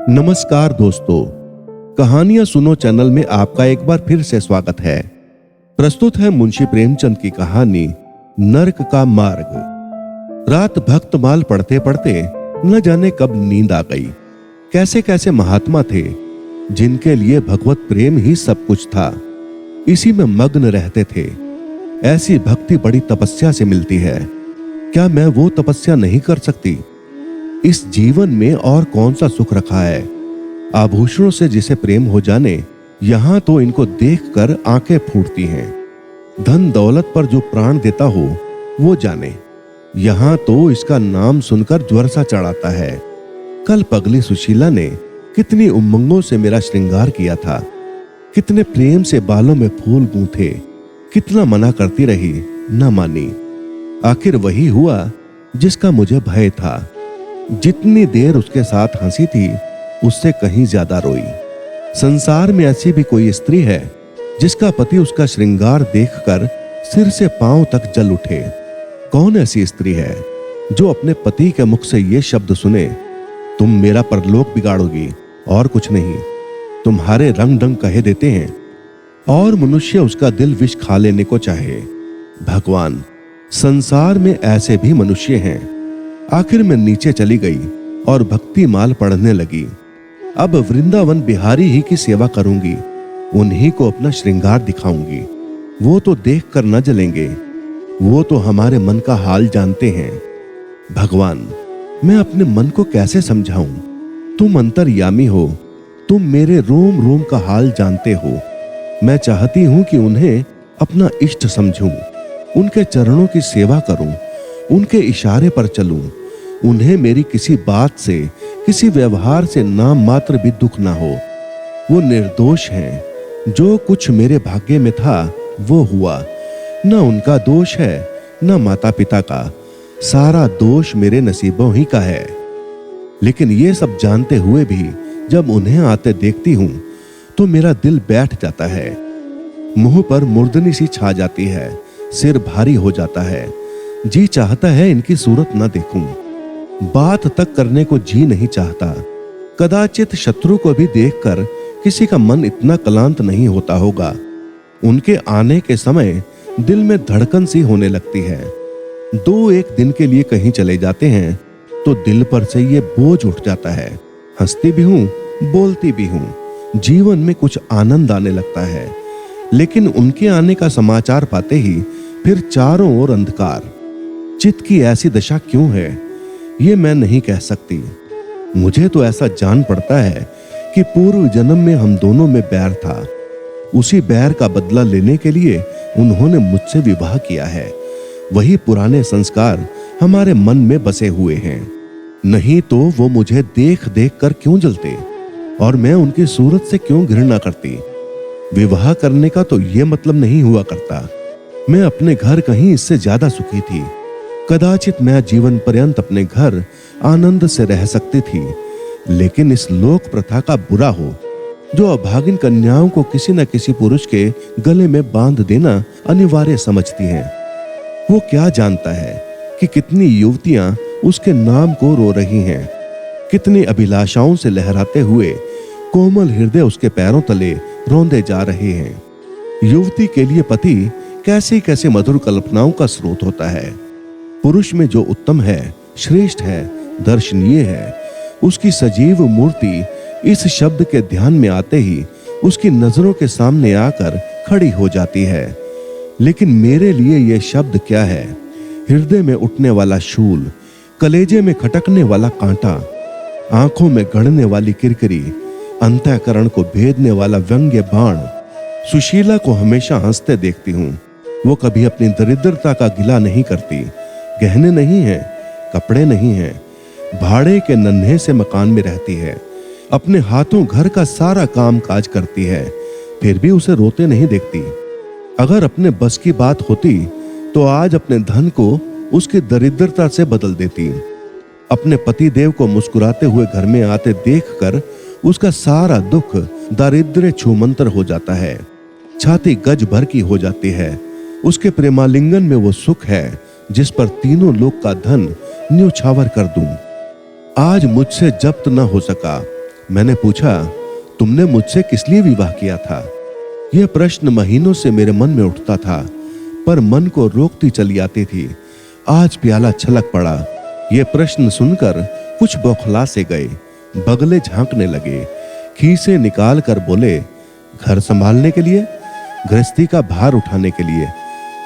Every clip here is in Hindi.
नमस्कार दोस्तों, कहानियां सुनो चैनल में आपका एक बार फिर से स्वागत है। प्रस्तुत है मुंशी प्रेमचंद की कहानी नर्क का मार्ग। रात भक्तमाल पढ़ते पढ़ते न जाने कब नींद आ गई। कैसे कैसे महात्मा थे जिनके लिए भगवत प्रेम ही सब कुछ था, इसी में मग्न रहते थे। ऐसी भक्ति बड़ी तपस्या से मिलती है। क्या मैं वो तपस्या नहीं कर सकती? इस जीवन में और कौन सा सुख रखा है? आभूषणों से जिसे प्रेम हो जाने, यहां तो इनको देखकर आंखें फूटती हैं। धन दौलत पर जो प्राण देता हो वो जाने, यहां तो इसका नाम सुनकर ज्वर सा चढ़ाता है। कल पगली सुशीला ने कितनी उमंगों से मेरा श्रृंगार किया था, कितने प्रेम से बालों में फूल गूंथे, कितना मना करती रही, न मानी। आखिर वही हुआ जिसका मुझे भय था। जितनी देर उसके साथ हंसी थी, उससे कहीं ज्यादा रोई। संसार में ऐसी भी कोई स्त्री है जिसका पति उसका श्रृंगार देखकर सिर से पांव तक जल उठे? कौन ऐसी स्त्री है जो अपने पति के मुख से ये शब्द सुने, तुम मेरा परलोक बिगाड़ोगी और कुछ नहीं, तुम्हारे रंग ढंग कहे देते हैं, और मनुष्य उसका दिल विष खा लेने को चाहे? भगवान, संसार में ऐसे भी मनुष्य हैं। आखिर मैं नीचे चली गई और भक्ति माल पढ़ने लगी। अब वृंदावन बिहारी ही की सेवा करूंगी, उन्हीं को अपना श्रृंगार दिखाऊंगी। वो तो देख कर न जलेंगे, वो तो हमारे मन का हाल जानते हैं। भगवान, मैं अपने मन को कैसे समझाऊं? तुम अंतर्यामी हो, तुम मेरे रोम रोम का हाल जानते हो। मैं चाहती हूं कि उन्हें अपना इष्ट समझूं, उनके चरणों की सेवा करूं, उनके इशारे पर चलूं। उन्हें मेरी किसी बात से, किसी व्यवहार से नाम मात्र भी दुख ना हो। वो निर्दोष हैं। जो कुछ मेरे भाग्य में था वो हुआ। न उनका दोष है, न माता पिता का। सारा दोष मेरे नसीबों ही का है। लेकिन ये सब जानते हुए भी जब उन्हें आते देखती हूं तो मेरा दिल बैठ जाता है। मुंह पर मुर्दनी सी छा जाती है, सिर भारी हो जाता है। जी चाहता है इनकी सूरत न देखूं, बात तक करने को जी नहीं चाहता। कदाचित शत्रु को भी देखकर किसी का मन इतना क्लांत नहीं होता होगा। उनके आने के समय दिल में धड़कन सी होने लगती है। 2-1 दिन के लिए कहीं चले जाते हैं तो दिल पर से ये बोझ उठ जाता है। हंसती भी हूं, बोलती भी हूं, जीवन में कुछ आनंद आने लगता है। लेकिन उनके आने का समाचार पाते ही फिर चारों ओर अंधकार। चित्त की ऐसी दशा क्यों है, ये मैं नहीं कह सकती। मुझे तो ऐसा जान पड़ता है कि पूर्व जन्म में हम दोनों में बैर था। उसी बैर का बदला लेने के लिए उन्होंने मुझसे विवाह किया है। वही पुराने संस्कार हमारे मन में बसे हुए हैं। नहीं तो वो मुझे देख देख कर क्यों जलते, और मैं उनकी सूरत से क्यों घृणा करती? विवाह करने का तो ये मतलब नहीं हुआ करता। मैं अपने घर कहीं इससे ज्यादा सुखी थी। कदाचित मैं जीवन पर्यंत अपने घर आनंद से रह सकती थी। लेकिन इस लोक प्रथा का बुरा हो, जो अभागिन कन्याओं को किसी न किसी पुरुष के गले में बांध देना अनिवार्य समझती हैं। वो क्या जानता है कि कितनी युवतियां उसके नाम को रो रही हैं, कितनी अभिलाषाओं से लहराते हुए कोमल हृदय उसके पैरों तले रौंदे जा रहे हैं। युवती के लिए पति कैसी कैसी मधुर कल्पनाओं का स्रोत होता है। पुरुष में जो उत्तम है, श्रेष्ठ है, दर्शनीय है, उसकी सजीव मूर्ति इस शब्द के ध्यान में आते ही उसकी नजरों के सामने आकर खड़ी हो जाती है। लेकिन मेरे लिए यह शब्द क्या है? हृदय में उठने वाला शूल, कलेजे में खटकने वाला कांटा, आंखों में गड़ने वाली किरकिरी, अंतःकरण को भेदने वाला व्यंग्य बाण। सुशीला को हमेशा हंसते देखती हूं। वो कभी अपनी दरिद्रता का गिला नहीं करती। गहने नहीं हैं, कपड़े नहीं हैं, भाड़े के नन्हे से मकान में रहती है। अपने हाथों घर का सारा काम काज करती है, फिर भी उसे रोते नहीं देखती। अगर अपने बस की बात होती तो आज अपने धन को उसकी दरिद्रता से बदल देती। अपने पति देव को मुस्कुराते हुए घर में आते देखकर उसका सारा दुख दारिद्र्य छूमंतर हो जाता है। छाती गज भर की हो जाती है। उसके प्रेमालिंगन में वो सुख है जिस पर तीनों लोक का धन न्योछावर कर दूं। आज मुझसे जब्त न हो सका, मैंने पूछा, तुमने मुझसे किस लिए विवाह किया था? यह प्रश्न महीनों से मेरे मन में उठता था, पर मन को रोकती चली आती थी। आज प्याला छलक पड़ा। यह प्रश्न सुनकर कुछ बौखला से गए, बगले झांकने लगे, खीसे निकाल कर बोले, घर संभालने के लिए, गृहस्थी का भार उठाने के लिए,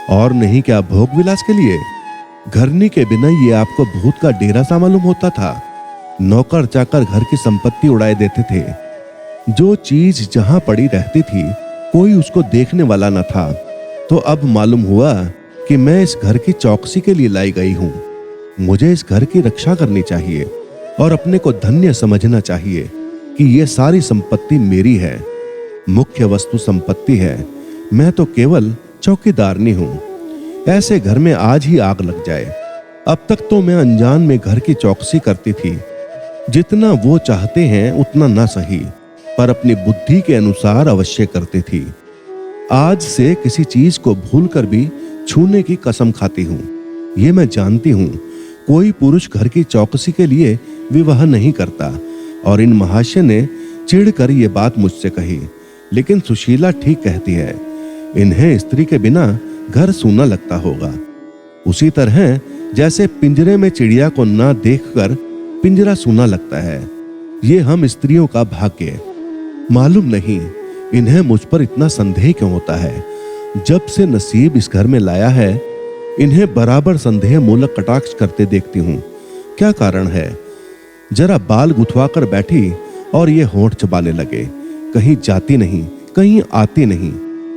और नहीं क्या भोग विलास के लिए? घरनी के बिना ये आपको भूत का डेरा सा मालूम होता था। नौकर चाकर घर की संपत्ति उड़ाए देते थे। जो चीज जहां पड़ी रहती थी कोई उसको देखने वाला न था। तो अब मालूम हुआ कि मैं इस घर की चौकसी के लिए लाई गई हूं। मुझे इस घर की रक्षा करनी चाहिए और अपने को धन्य समझना चाहिए कि यह सारी संपत्ति मेरी है। मुख्य वस्तु संपत्ति है, मैं तो केवल चौकीदारनी हूं। ऐसे घर में आज ही आग लग जाए। अब तक तो मैं अनजान में घर की चौकसी करती थी। जितना वो चाहते हैं उतना ना सही, पर अपनी बुद्धि के अनुसार अवश्य करती थी। आज से किसी चीज को भूलकर भी छूने की कसम खाती हूं। ये मैं जानती हूं, कोई पुरुष घर की चौकसी के लिए विवाह नहीं करता। और इन महाशय ने चिढ़कर ये बात मुझसे कही, लेकिन सुशीला ठीक कहती है। इन्हें स्त्री के बिना घर सूना लगता होगा। उसी तरह जैसे पिंजरे में चिड़िया को ना देखकर पिंजरा सूना लगता है। ये हम स्त्रियों का भाग्य। मालूम नहीं इन्हें मुझ पर इतना संदेह क्यों होता है। जब से नसीब इस घर में लाया है, इन्हें बराबर संदेह मूलक कटाक्ष करते देखती हूं। क्या कारण है? जरा बाल गुथवा कर बैठी और ये होंठ चबाने लगे। कहीं जाती नहीं, कहीं आती नहीं,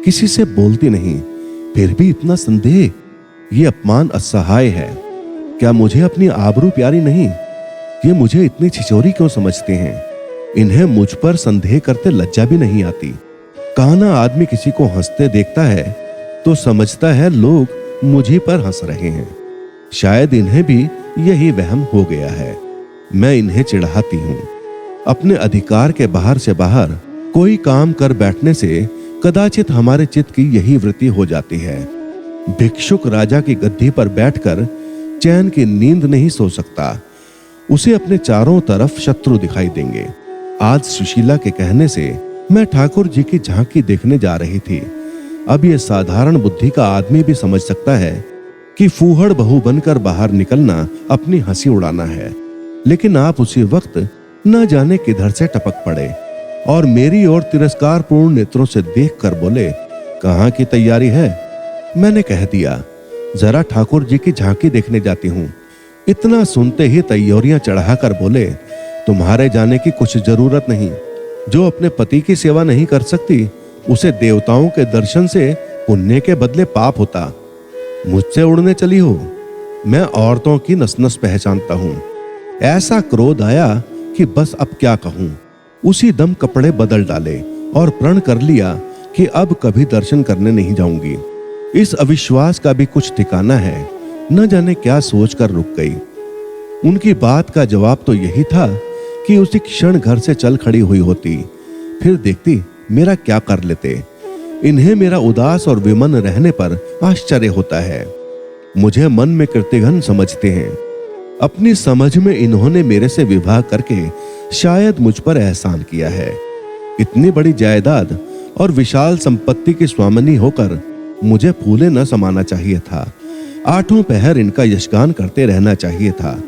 किसी से बोलती नहीं, फिर भी इतना संदेह। ये अपमान असहाय है। क्या मुझे अपनी आबरू प्यारी नहीं? ये मुझे इतनी छिछोरी क्यों समझते हैं? इन्हें मुझ पर संदेह करते लज्जा भी नहीं आती। काना आदमी किसी को हंसते देखता है तो समझता है लोग मुझी पर हंस रहे हैं। शायद इन्हें भी यही वहम हो गया है। मैं इन्हें चिढ़ाती हूं। अपने अधिकार के बाहर से बाहर कोई काम कर बैठने से कदाचित हमारे चित्त की यही वृत्ति हो जाती है। भिक्षुक राजा की गद्दी पर बैठकर चैन की नींद नहीं सो सकता। उसे अपने चारों तरफ शत्रु दिखाई देंगे। आज सुशीला के कहने से मैं ठाकुर जी की झांकी देखने जा रही थी। अब यह साधारण बुद्धि का आदमी भी समझ सकता है कि फूहड़ बहू बनकर बाहर निकलना अपनी हंसी उड़ाना है। लेकिन आप उसी वक्त न जाने किधर से टपक पड़े और मेरी ओर तिरस्कारपूर्ण नेत्रों से देखकर बोले, कहाँ की तैयारी है? मैंने कह दिया, जरा ठाकुर जी की झांकी देखने जाती हूं। इतना सुनते ही तैयारियां चढ़ाकर बोले, तुम्हारे जाने की कुछ जरूरत नहीं। जो अपने पति की सेवा नहीं कर सकती उसे देवताओं के दर्शन से पुण्य के बदले पाप होता। मुझसे उड़ने चली हो? मैं औरतों की नस नस पहचानता हूं। ऐसा क्रोध आया कि बस अब क्या कहूं। उसी दम कपड़े बदल डाले और प्रण कर लिया कि अब कभी दर्शन करने नहीं जाऊंगी। इस अविश्वास का भी कुछ ठिकाना है। न जाने क्या सोचकर रुक गई। उनकी बात का जवाब तो यही था कि उसी क्षण घर से चल खड़ी हुई होती, फिर देखती मेरा क्या कर लेते। इन्हें मेरा उदास और विमन रहने पर आश्चर्य होता है। मुझे मन में कृत्यघन समझते हैं। अपनी समझ में इन्होंने मेरे से विवाह करके शायद मुझ पर एहसान किया है। इतनी बड़ी जायदाद और विशाल संपत्ति की स्वामिनी होकर मुझे फूले न समाना चाहिए था। आठों पहर इनका यशगान करते रहना चाहिए था।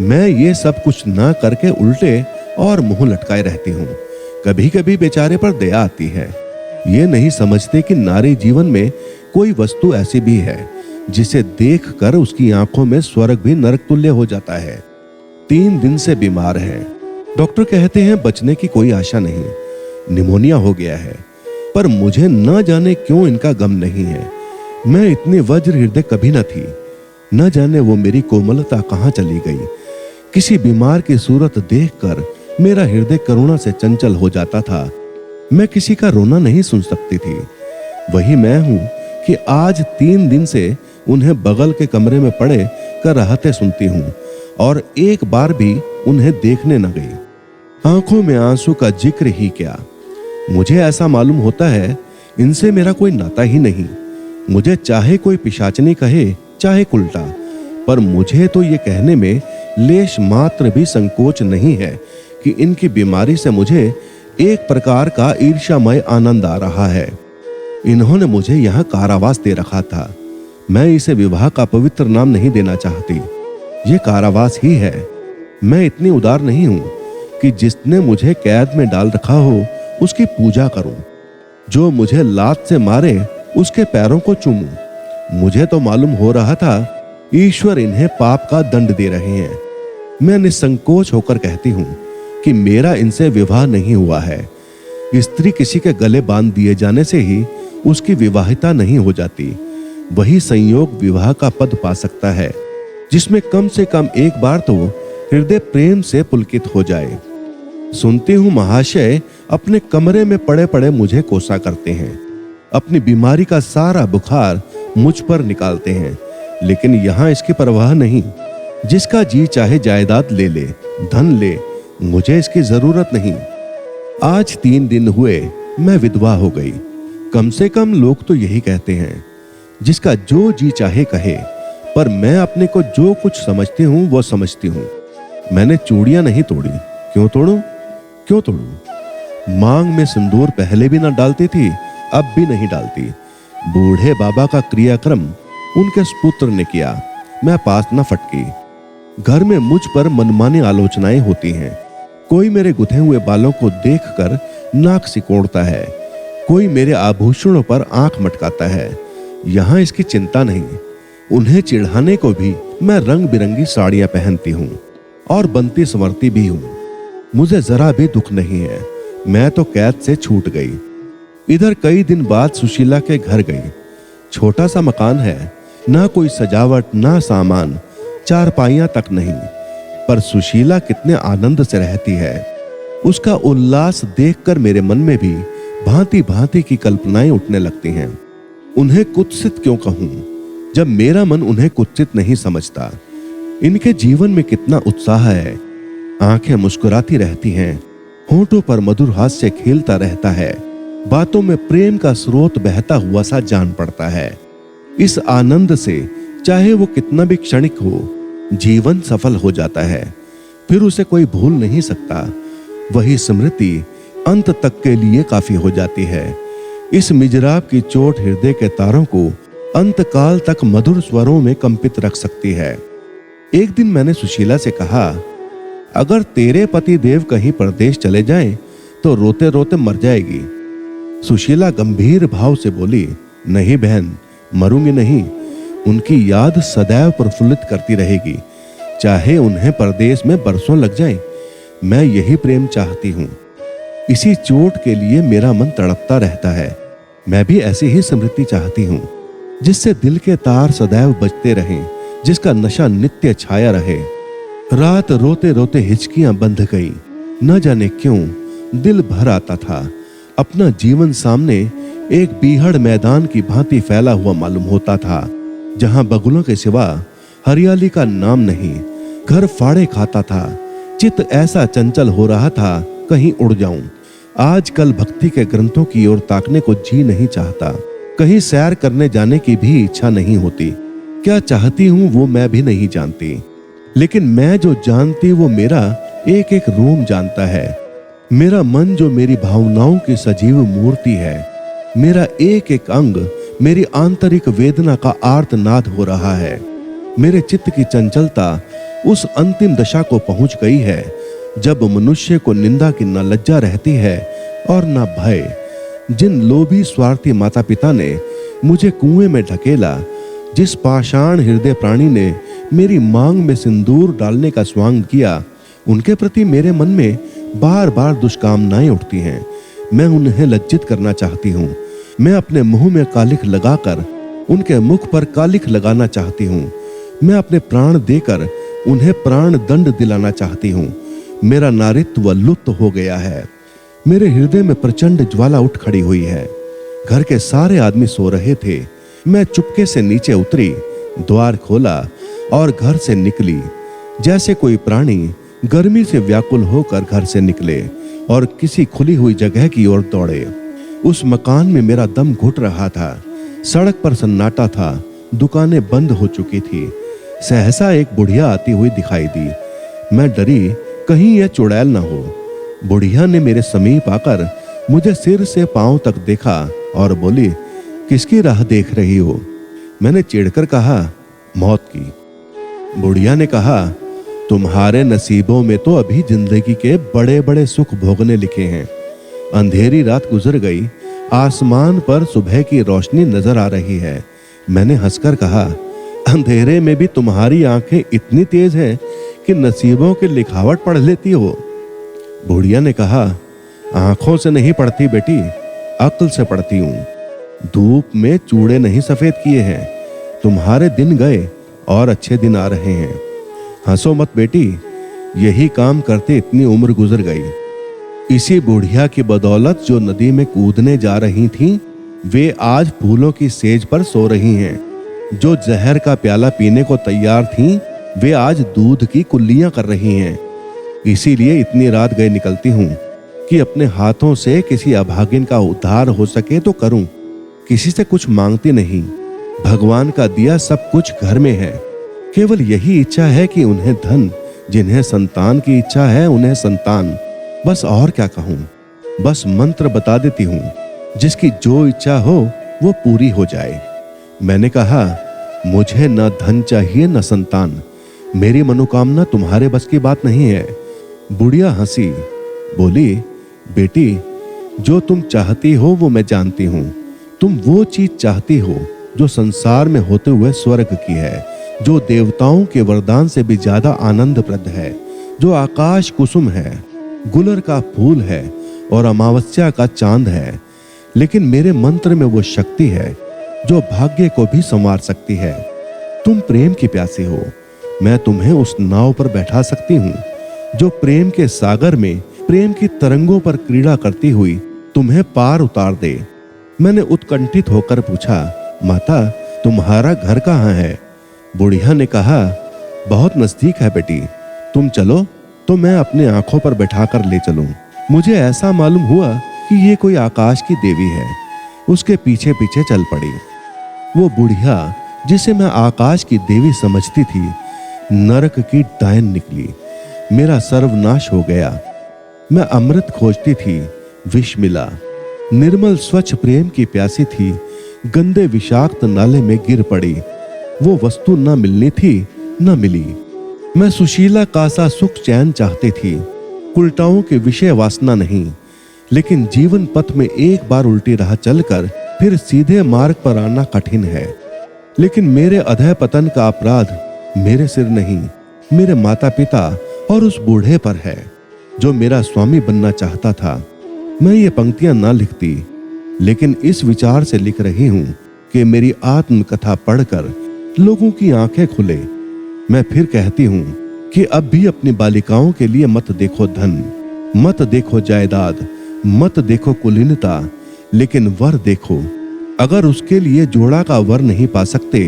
मैं ये सब कुछ ना करके उल्टे और मुंह लटकाए रहती हूँ। कभी कभी बेचारे पर दया आती है। ये नहीं समझते कि नारी जीवन में कोई वस्तु ऐसी भी है जिसे देखकर उसकी आंखों में स्वर्ग भी नरक तुल्य हो जाता है। 3 दिन से बीमार है। डॉक्टर कहते हैं बचने की कोई आशा नहीं, निमोनिया हो गया है। पर मुझे न जाने क्यों इनका गम नहीं है। मैं इतनी वज्र हृदय कभी न थी। न जाने वो मेरी कोमलता कहाँ चली गई। किसी बीमार की सूरत देखकर मेरा हृदय करुणा से चंचल हो जाता था। मैं किसी का रोना नहीं सुन सकती थी। वही मैं हूं कि आज 3 दिन से उन्हें बगल के कमरे में पड़े कर राहतें सुनती हूं और एक बार भी उन्हें देखने न गई। आंखों में आंसू का जिक्र ही क्या। मुझे ऐसा मालूम होता है इनसे मेरा कोई नाता ही नहीं। मुझे चाहे कोई पिशाचनी कहे चाहे उल्टा, पर मुझे तो ये कहने में लेश मात्र भी संकोच नहीं है कि इनकी बीमारी से मुझे एक प्रकार का ईर्ष्यामय आनंद आ रहा है। इन्होंने मुझे यहाँ कारावास दे रखा था। मैं इसे विवाह का पवित्र नाम नहीं देना चाहती, ये कारावास ही है। मैं इतनी उदार नहीं हूं कि जिसने मुझे कैद में डाल रखा हो उसकी पूजा करूं, जो मुझे लात से मारे उसके पैरों को चूमूं। मुझे तो मालूम हो रहा था ईश्वर इन्हें पाप का दंड दे रहे हैं। मैं निसंकोच होकर कहती हूं कि मेरा इनसे विवाह नहीं हुआ है। स्त्री किसी के गले बांध दिए जाने से ही उसकी विवाहिता नहीं हो जाती। वही संयोग विवाह का पद पा सकता है, जिसमें कम से कम एक बार तो हृदय प्रेम से पुलकित हो जाए। सुनती हूं महाशय अपने कमरे में पड़े पड़े मुझे कोसा करते हैं, अपनी बीमारी का सारा बुखार मुझ पर निकालते हैं, लेकिन यहां इसकी परवाह नहीं। जिसका जी चाहे जायदाद ले ले, धन ले, मुझे इसकी जरूरत नहीं। आज 3 दिन हुए मैं विधवा हो गई। कम से कम लोग तो यही कहते हैं, जिसका जो जी चाहे कहे, पर मैं अपने को जो कुछ समझती हूं वो समझती हूं। मैंने चूड़ियां नहीं तोड़ी। क्यों तोड़ूं? क्यों तोड़ूं? मांग में सिंदूर पहले भी ना डालती थी, अब भी नहीं डालती। बूढ़े बाबा का क्रियाक्रम उनके पुत्र ने किया, मैं पास न फटकी। घर में मुझ पर मनमानी आलोचनाएं होती हैं। कोई मेरे गुथे हुए बालों को देखकर नाक सिकोड़ता है, कोई मेरे आभूषणों पर आंख मटकाता है। यहां इसकी चिंता नहीं। उन्हें चिढ़ाने को भी मैं रंग बिरंगी साड़ियां पहनती हूं और बनती संवरती भी हूं। मुझे जरा भी दुख नहीं है। मैं तो कैद से छूट गई। इधर कई दिन बाद सुशीला के घर गई। छोटा सा मकान है, ना कोई सजावट, ना सामान, चारपाइयां तक नहीं, पर सुशीला कितने आनंद से रहती है। उसका उल्लास देखकर मेरे मन में भी भांति भांति की कल्पनाएं उठने लगती हैं। उन्हें कुत्सित क्यों कहूं, जब मेरा मन उन्हें कुत्सित नहीं समझता। इनके जीवन में कितना उत्साह है। आंखें मुस्कुराती रहती हैं, होंठों पर मधुर हास्य खेलता रहता है, बातों में प्रेम का स्रोत बहता हुआ सा जान पड़ता है। इस आनंद से चाहे वो कितना भी क्षणिक हो, जीवन सफल हो जाता है। फिर उसे कोई भूल नहीं सकता। वही स्मृति अंत तक के लिए काफी हो जाती है। इस मिजराब की चोट हृदय के तारों को अंतकाल तक मधुर स्वरों में कंपित रख सकती है। एक दिन मैंने सुशीला से कहा, अगर तेरे पति देव कहीं प्रदेश चले जाएं, तो रोते रोते मर जाएगी। सुशीला गंभीर भाव से बोली, नहीं बहन, मरूंगी नहीं। उनकी याद सदैव प्रफुल्लित करती रहेगी, चाहे उन्हें परदेश में बरसों लग जाएं। मैं यही प्रेम चाहती हूं। इसी चोट के लिए मेरा मन तड़पता रहता है। मैं भी ऐसी ही स्मृति चाहती हूं, जिससे दिल के तार सदैव बजते रहें, जिसका नशा नित्य छाया रहे। रात रोते रोते हिचकियां बंध गई। न जाने क्यों दिल भर आता था। अपना जीवन सामने एक बीहड़ मैदान की भांति फैला हुआ मालूम होता था, जहां बगुलों के सिवा हरियाली का नाम नहीं। घर फाड़े खाता था। चित्त ऐसा चंचल हो रहा था, कहीं उड़ जाऊं। आजकल भक्ति के ग्रंथों की ओर ताकने को जी नहीं चाहता। कहीं सैर करने जाने की भी इच्छा नहीं होती। क्या चाहती हूं वो मैं भी नहीं जानती, लेकिन मैं जो जानती वो मेरा एक एक रोम जानता है। मेरा मन जो मेरी भावनाओं की सजीव मूर्ति है, मेरा एक एक अंग मेरी आंतरिक वेदना का आर्तनाद हो रहा है। मेरे चित्त की चंचलता उस अंतिम दशा को पहुंच गई है, जब मनुष्य को निंदा की न लज्जा रहती है और न भय। जिन लोभी स्वार्थी माता पिता ने मुझे कुएं में ढकेला, जिस पाषाण हृदय प्राणी ने मेरी मांग में सिंदूर डालने का स्वांग किया, उनके प्रति मेरे मन में बार बार दुष्कामनाएं उठती हैं। मैं उन्हें लज्जित करना चाहती हूँ। मैं अपने मुंह में कालिख लगाकर उनके मुख पर कालिख लगाना चाहती हूँ। मैं अपने प्राण देकर उन्हें प्राण दंड दिलाना चाहती हूँ। मेरा नारित्व लुप्त हो गया है। मेरे हृदय में प्रचंड ज्वाला उठ खड़ी हुई है। घर के सारे आदमी सो रहे थे। मैं चुपके से नीचे उतरी, द्वार खोला और घर से निकली। जैसे कोई प्राणी गर्मी से व्याकुल होकर घर से निकले और किसी खुली हुई जगह की ओर दौड़े। उस मकान में मेरा दम घुट रहा था। सड़क पर सन्नाटा था। दुकानें बंद हो चुकी थी। सहसा एक बुढ़िया आती हुई दिखाई दी। मैं डरी, कहीं यह चुड़ैल न हो। बुढ़िया ने मेरे समीप आकर मुझे सिर से पांव तक देखा और बोली, किसकी राह देख रही हो? मैंने चिढ़कर कहा, मौत की। बुढ़िया ने कहा, तुम्हारे नसीबों में तो अभी जिंदगी के बड़े बड़े सुख भोगने लिखे हैं। अंधेरी रात गुजर गई, आसमान पर सुबह की रोशनी नजर आ रही है। मैंने हंसकर कहा, अंधेरे में भी तुम्हारी आंखें इतनी तेज हैं कि नसीबों की लिखावट पढ़ लेती हो। बुढ़िया ने कहा, आंखों से नहीं पढ़ती बेटी, अक्ल से पढ़ती हूं। धूप में चूड़े नहीं सफेद किए हैं। तुम्हारे दिन गए और अच्छे दिन आ रहे हैं। हंसो मत बेटी, यही काम करते इतनी उम्र गुजर गई। इसी बुढ़िया की बदौलत जो नदी में कूदने जा रही थीं, वे आज फूलों की सेज पर सो रही हैं। जो जहर का प्याला पीने को तैयार थीं, वे आज दूध की कुल्लियां कर रही हैं। इसीलिए इतनी रात गए निकलती हूं कि अपने हाथों से किसी अभागिन का उद्धार हो सके तो करूं। किसी से कुछ मांगती नहीं। भगवान का दिया सब कुछ घर में है। केवल यही इच्छा है कि उन्हें धन, जिन्हें संतान की इच्छा है उन्हें संतान। बस और क्या कहूं? बस मंत्र बता देती हूं, जिसकी जो इच्छा हो वो पूरी हो जाए। मैंने कहा, मुझे न धन चाहिए न संतान। मेरी मनोकामना तुम्हारे बस की बात नहीं है। बुढ़िया हंसी, बोली, बेटी, जो तुम चाहती हो वो मैं जानती हूं। तुम वो चीज चाहती हो जो संसार में होते हुए स्वर्ग की है, जो देवताओं के वरदान से भी ज्यादा आनंदप्रद है, जो आकाश कुसुम है, गुलर का फूल है और अमावस्या का चांद है। लेकिन मेरे मंत्र में वो शक्ति है जो भाग्य को भी संवार सकती है। तुम प्रेम की प्यासी हो। मैं तुम्हें उस नाव पर बैठा सकती हूँ जो प्रेम के सागर में प्रेम की तरंगों पर क्रीड़ा करती हुई तुम्हें पार उतार दे। मैंने उत्कंठित होकर पूछा, माता, तुम्हारा घर कहाँ है? बुढ़िया ने कहा, बहुत नजदीक है बेटी। तुम चलो तो मैं अपने आंखों पर बैठाकर ले चलूं। मुझे ऐसा मालूम हुआ कि ये कोई आकाश की देवी है। उसके पीछे पीछे चल पड़ी। वो बुढ़िया, जिसे मैं आकाश की देवी समझती थी, नरक की डायन निकली। मेरा सर्वनाश हो गया। मैं अमृत खोजती थी, विष मिला। निर्मल स्वच्छ प्रेम की प्यासी थी, गंदे विषाक्त नाले में गिर पड़ी। वो वस्तु न मिलनी थी, न मिली। मैं सुशीला का सा सुख चैन चाहती थी, उल्टाओं के विषय वासना नहीं। लेकिन जीवन पथ में एक बार उल्टी राह चलकर फिर सीधे मार्ग पर आना कठिन है। लेकिन मेरे अधः पतन का अपराध मेरे सिर नहीं, मेरे माता पिता और उस बूढ़े पर है जो मेरा स्वामी बनना चाहता था। मैं ये पंक्तियां ना लिखती, लेकिन इस विचार से लिख रही हूं कि मेरी आत्मकथा पढ़कर लोगों की आंखें खुले। मैं फिर कहती हूं कि अब भी अपनी बालिकाओं के लिए मत देखो धन, मत देखो जायदाद, मत देखो कुलीनता, लेकिन वर देखो। अगर उसके लिए जोड़ा का वर नहीं पा सकते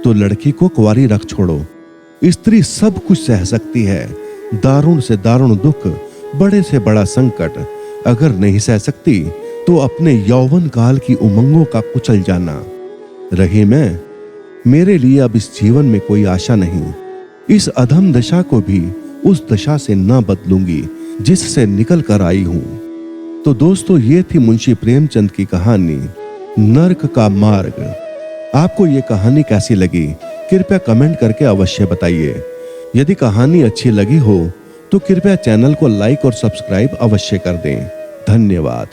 तो लड़की को कुंवारी रख छोड़ो। स्त्री सब कुछ सह सकती है, दारुण से दारुण दुख, बड़े से बड़ा संकट। अगर नहीं सह सकती तो अपने यौवन काल की उमंगों का कुचल जाना। रही मैं, मेरे लिए अब इस जीवन में कोई आशा नहीं। इस अधम दशा को भी उस दशा से ना बदलूंगी जिससे निकल कर आई हूं। तो दोस्तों, ये थी मुंशी प्रेमचंद की कहानी नर्क का मार्ग। आपको ये कहानी कैसी लगी कृपया कमेंट करके अवश्य बताइए। यदि कहानी अच्छी लगी हो तो कृपया चैनल को लाइक और सब्सक्राइब अवश्य कर दें। धन्यवाद।